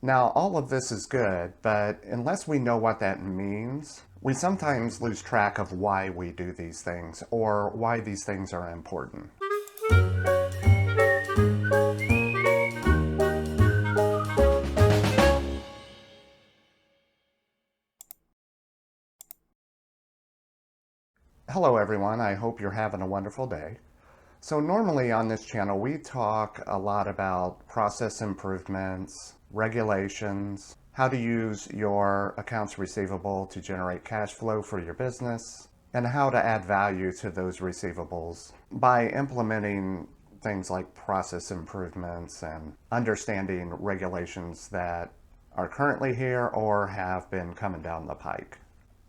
Now, all of this is good, but unless we know what that means, we sometimes lose track of why we do these things or why these things are important. Hello, everyone. I hope you're having a wonderful day. So normally on this channel, we talk a lot about process improvements, regulations, how to use your accounts receivable to generate cash flow for your business, and how to add value to those receivables by implementing things like process improvements and understanding regulations that are currently here or have been coming down the pike.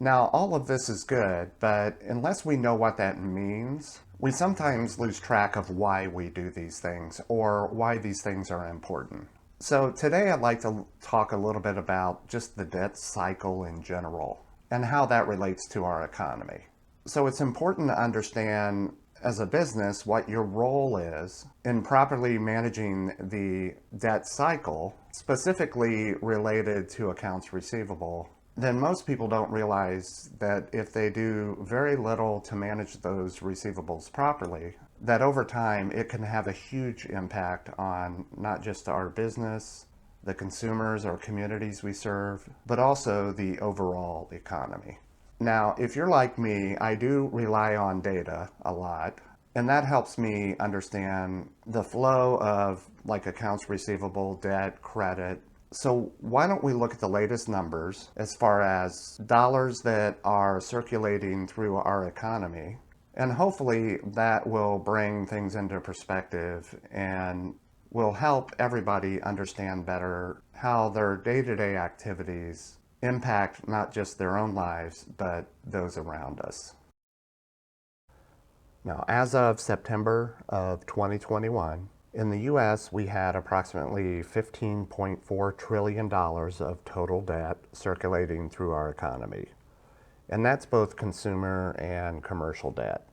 Now, all of this is good, but unless we know what that means, we sometimes lose track of why we do these things or why these things are important. So today I'd like to talk a little bit about just the debt cycle in general and how that relates to our economy. So it's important to understand as a business what your role is in properly managing the debt cycle, specifically related to accounts receivable. Then most people don't realize that if they do very little to manage those receivables properly, that over time it can have a huge impact on not just our business, the consumers or communities we serve, but also the overall economy. Now, if you're like me, I do rely on data a lot, and that helps me understand the flow of like accounts receivable, debt, credit. So why don't we look at the latest numbers as far as dollars that are circulating through our economy, and hopefully that will bring things into perspective and will help everybody understand better how their day-to-day activities impact not just their own lives, but those around us. Now, as of September of 2021, in the US, we had approximately $15.4 trillion of total debt circulating through our economy. And that's both consumer and commercial debt.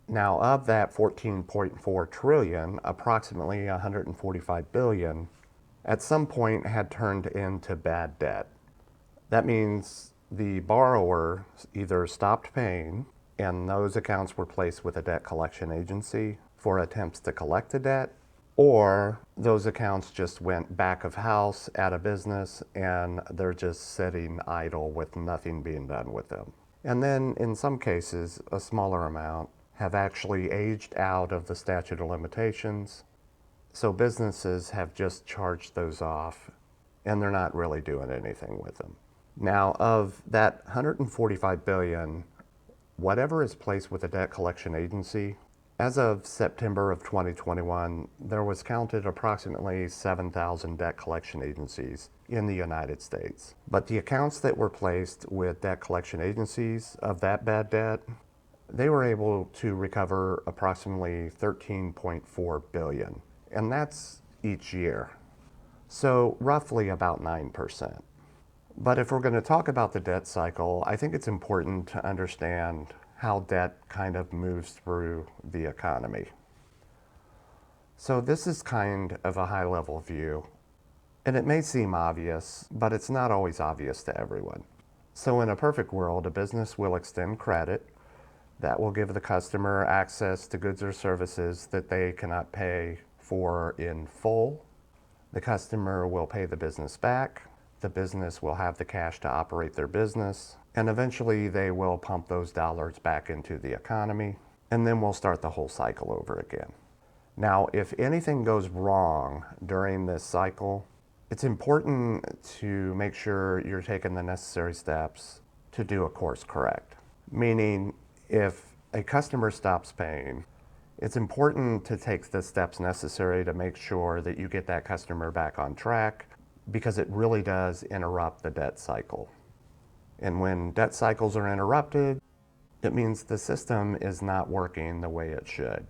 Now, of that 14.4 trillion, approximately 145 billion at some point had turned into bad debt. That means the borrower either stopped paying and those accounts were placed with a debt collection agency for attempts to collect the debt, or those accounts just went back of house, out of business, and they're just sitting idle with nothing being done with them. And then in some cases, a smaller amount have actually aged out of the statute of limitations. So businesses have just charged those off and they're not really doing anything with them. Now, of that 145 billion, whatever is placed with a debt collection agency, as of September of 2021, there was counted approximately 7,000 debt collection agencies in the United States. But the accounts that were placed with debt collection agencies of that bad debt, they were able to recover approximately 13.4 billion, and that's each year. So roughly about 9%. But if we're going to talk about the debt cycle, I think it's important to understand how debt kind of moves through the economy. So this is kind of a high-level view, and it may seem obvious, but it's not always obvious to everyone. So in a perfect world, a business will extend credit that will give the customer access to goods or services that they cannot pay for in full. The customer will pay the business back. The business will have the cash to operate their business, and eventually they will pump those dollars back into the economy, and then we'll start the whole cycle over again. Now, if anything goes wrong during this cycle, it's important to make sure you're taking the necessary steps to do a course correct. Meaning, if a customer stops paying, it's important to take the steps necessary to make sure that you get that customer back on track, because it really does interrupt the debt cycle. And when debt cycles are interrupted, it means the system is not working the way it should.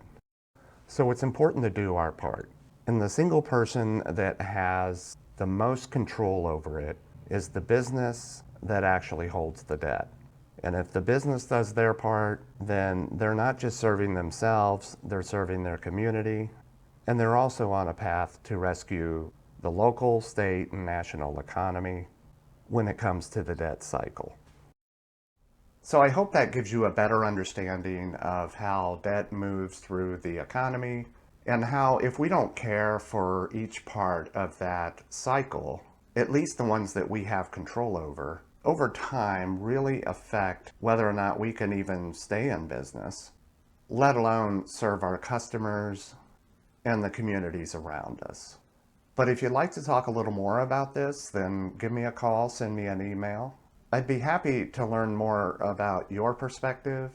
So it's important to do our part. And the single person that has the most control over it is the business that actually holds the debt. And if the business does their part, then they're not just serving themselves, they're serving their community, and they're also on a path to rescue the local, state, and national economy when it comes to the debt cycle. So I hope that gives you a better understanding of how debt moves through the economy and how if we don't care for each part of that cycle, at least the ones that we have control over time really affect whether or not we can even stay in business, let alone serve our customers and the communities around us. But if you'd like to talk a little more about this, then give me a call, send me an email. I'd be happy to learn more about your perspective,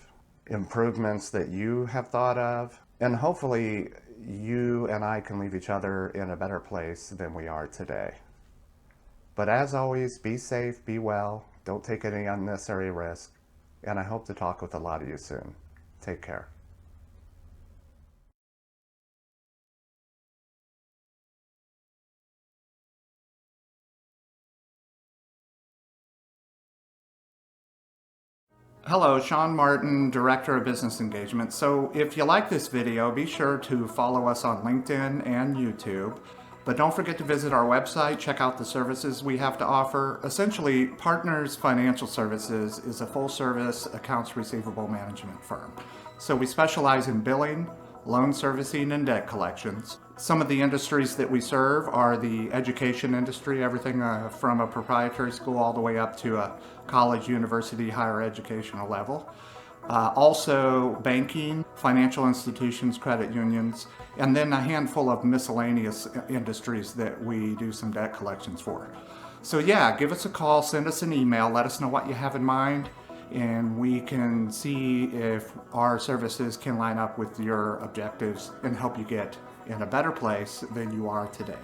improvements that you have thought of, and hopefully you and I can leave each other in a better place than we are today. But as always, be safe, be well, don't take any unnecessary risk, and I hope to talk with a lot of you soon. Take care. Hello, Sean Martin, Director of Business Engagement. So if you like this video, be sure to follow us on LinkedIn and YouTube. But don't forget to visit our website, check out the services we have to offer. Essentially, Partners Financial Services is a full-service accounts receivable management firm. So we specialize in billing, loan servicing, and debt collections. Some of the industries that we serve are the education industry, everything from a proprietary school all the way up to a college, university, higher educational level. Also banking, financial institutions, credit unions, and then a handful of miscellaneous industries that we do some debt collections for. So yeah, give us a call, send us an email, let us know what you have in mind, and we can see if our services can line up with your objectives and help you get in a better place than you are today.